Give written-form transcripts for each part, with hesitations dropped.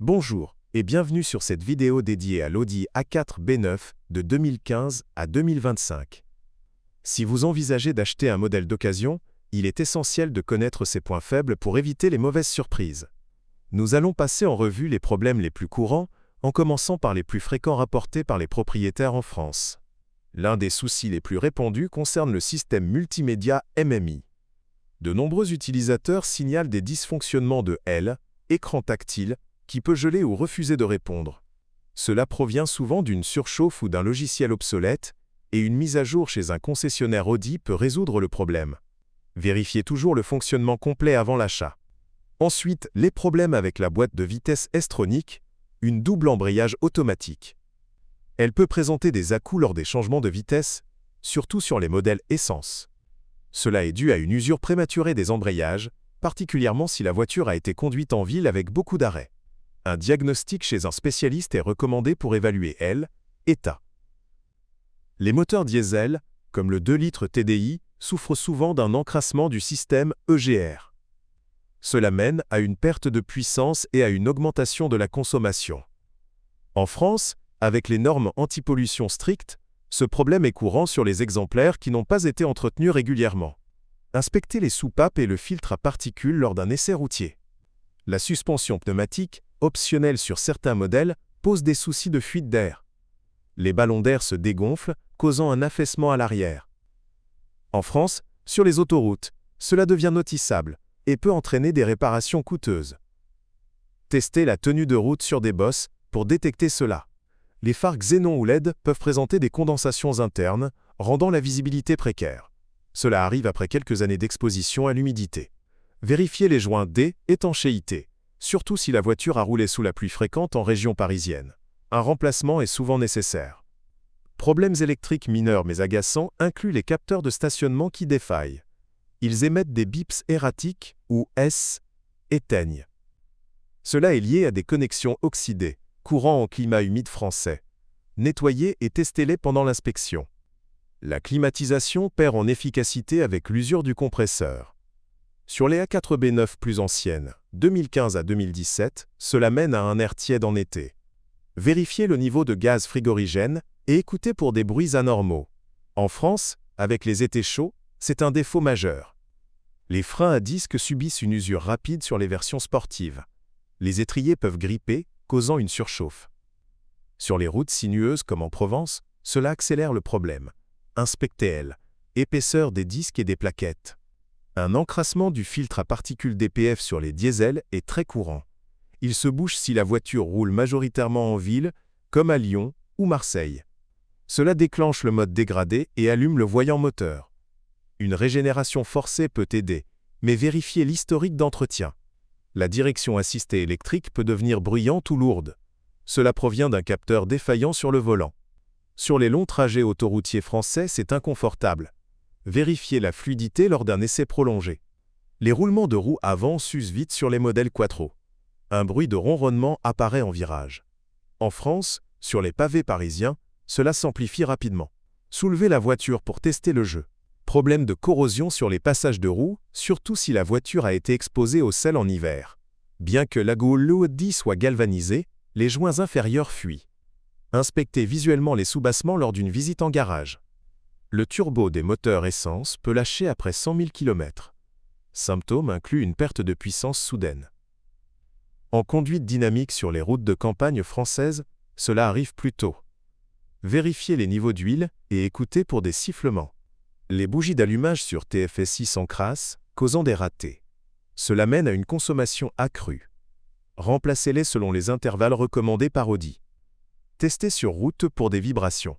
Bonjour et bienvenue sur cette vidéo dédiée à l'Audi A4 B9 de 2015 à 2025. Si vous envisagez d'acheter un modèle d'occasion, il est essentiel de connaître ses points faibles pour éviter les mauvaises surprises. Nous allons passer en revue les problèmes les plus courants, en commençant par les plus fréquents rapportés par les propriétaires en France. L'un des soucis les plus répandus concerne le système multimédia MMI. De nombreux utilisateurs signalent des dysfonctionnements de L, écran tactile, qui peut geler ou refuser de répondre. Cela provient souvent d'une surchauffe ou d'un logiciel obsolète, et une mise à jour chez un concessionnaire Audi peut résoudre le problème. Vérifiez toujours le fonctionnement complet avant l'achat. Ensuite, les problèmes avec la boîte de vitesse S-tronique, une double embrayage automatique. Elle peut présenter des à-coups lors des changements de vitesse, surtout sur les modèles essence. Cela est dû à une usure prématurée des embrayages, particulièrement si la voiture a été conduite en ville avec beaucoup d'arrêts. Un diagnostic chez un spécialiste est recommandé pour évaluer l'état. Les moteurs diesel, comme le 2 litres TDI, souffrent souvent d'un encrassement du système EGR. Cela mène à une perte de puissance et à une augmentation de la consommation. En France, avec les normes anti-pollution strictes, ce problème est courant sur les exemplaires qui n'ont pas été entretenus régulièrement. Inspectez les soupapes et le filtre à particules lors d'un essai routier. La suspension pneumatique, optionnelle sur certains modèles, pose des soucis de fuite d'air. Les ballons d'air se dégonflent, causant un affaissement à l'arrière. En France, sur les autoroutes, cela devient notissable et peut entraîner des réparations coûteuses. Testez la tenue de route sur des bosses pour détecter cela. Les phares xénon ou LED peuvent présenter des condensations internes, rendant la visibilité précaire. Cela arrive après quelques années d'exposition à l'humidité. Vérifiez les joints d'étanchéité, surtout si la voiture a roulé sous la pluie fréquente en région parisienne. Un remplacement est souvent nécessaire. Problèmes électriques mineurs mais agaçants incluent les capteurs de stationnement qui défaillent. Ils émettent des bips erratiques ou éteignent. Cela est lié à des connexions oxydées, courant en climat humide français. Nettoyez et testez-les pendant l'inspection. La climatisation perd en efficacité avec l'usure du compresseur. Sur les A4B9 plus anciennes, 2015 à 2017, cela mène à un air tiède en été. Vérifiez le niveau de gaz frigorigène et écoutez pour des bruits anormaux. En France, avec les étés chauds, c'est un défaut majeur. Les freins à disque subissent une usure rapide sur les versions sportives. Les étriers peuvent gripper, causant une surchauffe. Sur les routes sinueuses comme en Provence, cela accélère le problème. Inspectez épaisseur des disques et des plaquettes. Un encrassement du filtre à particules DPF sur les diesels est très courant. Il se bouche si la voiture roule majoritairement en ville, comme à Lyon ou Marseille. Cela déclenche le mode dégradé et allume le voyant moteur. Une régénération forcée peut aider, mais vérifiez l'historique d'entretien. La direction assistée électrique peut devenir bruyante ou lourde. Cela provient d'un capteur défaillant sur le volant. Sur les longs trajets autoroutiers français, c'est inconfortable. Vérifiez la fluidité lors d'un essai prolongé. Les roulements de roues avant s'usent vite sur les modèles Quattro. Un bruit de ronronnement apparaît en virage. En France, sur les pavés parisiens, cela s'amplifie rapidement. Soulevez la voiture pour tester le jeu. Problème de corrosion sur les passages de roues, surtout si la voiture a été exposée au sel en hiver. Bien que l'Audi soit galvanisé, les joints inférieurs fuient. Inspectez visuellement les soubassements lors d'une visite en garage. Le turbo des moteurs essence peut lâcher après 100 000 km. Symptômes incluent une perte de puissance soudaine. En conduite dynamique sur les routes de campagne françaises, cela arrive plus tôt. Vérifiez les niveaux d'huile et écoutez pour des sifflements. Les bougies d'allumage sur TFSI s'encrassent, causant des ratés. Cela mène à une consommation accrue. Remplacez-les selon les intervalles recommandés par Audi. Testez sur route pour des vibrations.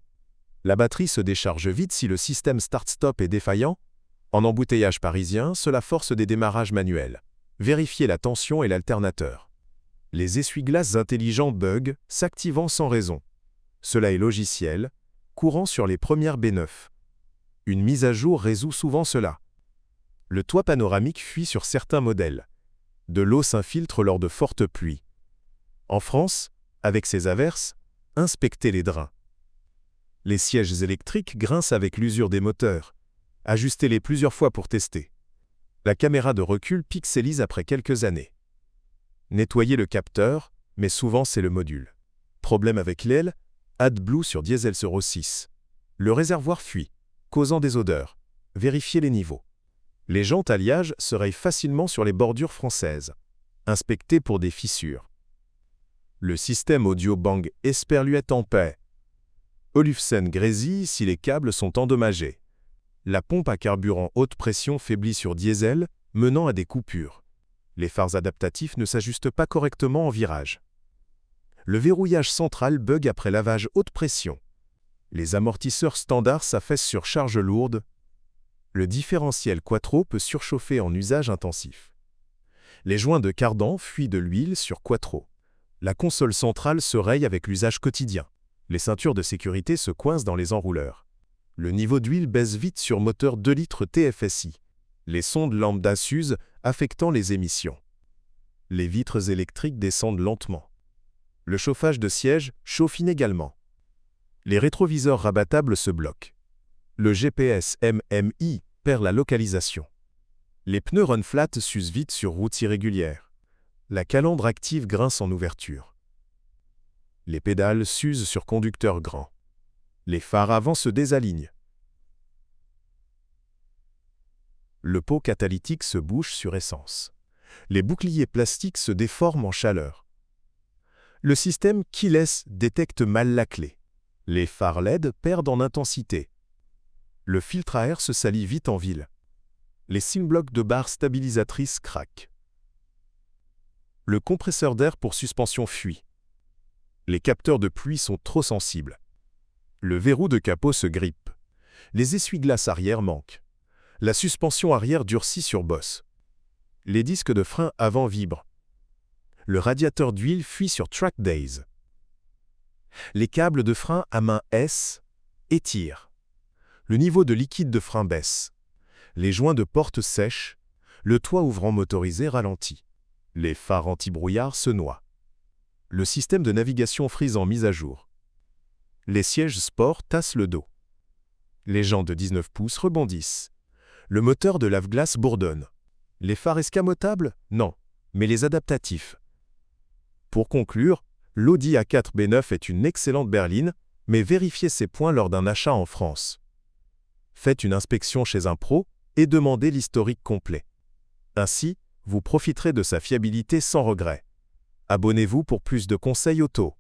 La batterie se décharge vite si le système start-stop est défaillant. En embouteillage parisien, cela force des démarrages manuels. Vérifiez la tension et l'alternateur. Les essuie-glaces intelligents bug, s'activant sans raison. Cela est logiciel, courant sur les premières B9. Une mise à jour résout souvent cela. Le toit panoramique fuit sur certains modèles. De l'eau s'infiltre lors de fortes pluies. En France, avec ces averses, inspectez les drains. Les sièges électriques grincent avec l'usure des moteurs. Ajustez-les plusieurs fois pour tester. La caméra de recul pixelise après quelques années. Nettoyez le capteur, mais souvent c'est le module. Problème avec l'aile, AdBlue sur diesel Euro 6. Le réservoir fuit, causant des odeurs. Vérifiez les niveaux. Les jantes alliage se rayent facilement sur les bordures françaises. Inspectez pour des fissures. Le système audio Bang Esperluette en paix. Olufsen grésille si les câbles sont endommagés. La pompe à carburant haute pression faiblit sur diesel, menant à des coupures. Les phares adaptatifs ne s'ajustent pas correctement en virage. Le verrouillage central bug après lavage haute pression. Les amortisseurs standards s'affaissent sur charge lourde. Le différentiel Quattro peut surchauffer en usage intensif. Les joints de cardan fuient de l'huile sur Quattro. La console centrale se raye avec l'usage quotidien. Les ceintures de sécurité se coincent dans les enrouleurs. Le niveau d'huile baisse vite sur moteur 2 litres TFSI. Les sondes lambda s'usent, affectant les émissions. Les vitres électriques descendent lentement. Le chauffage de siège chauffe inégalement. Les rétroviseurs rabattables se bloquent. Le GPS MMI perd la localisation. Les pneus run flat s'usent vite sur routes irrégulières. La calandre active grince en ouverture. Les pédales s'usent sur conducteur grand. Les phares avant se désalignent. Le pot catalytique se bouche sur essence. Les boucliers plastiques se déforment en chaleur. Le système keyless détecte mal la clé. Les phares LED perdent en intensité. Le filtre à air se salit vite en ville. Les symblocs de barres stabilisatrices craquent. Le compresseur d'air pour suspension fuit. Les capteurs de pluie sont trop sensibles. Le verrou de capot se grippe. Les essuie-glaces arrière manquent. La suspension arrière durcit sur bosse. Les disques de frein avant vibrent. Le radiateur d'huile fuit sur Track Days. Les câbles de frein à main S étirent. Le niveau de liquide de frein baisse. Les joints de porte sèchent. Le toit ouvrant motorisé ralentit. Les phares anti-brouillard se noient. Le système de navigation frise en mise à jour. Les sièges sport tassent le dos. Les jantes de 19 pouces rebondissent. Le moteur de lave-glace bourdonne. Les phares escamotables? Non, mais les adaptatifs. Pour conclure, l'Audi A4 B9 est une excellente berline, mais vérifiez ses points lors d'un achat en France. Faites une inspection chez un pro et demandez l'historique complet. Ainsi, vous profiterez de sa fiabilité sans regret. Abonnez-vous pour plus de conseils auto.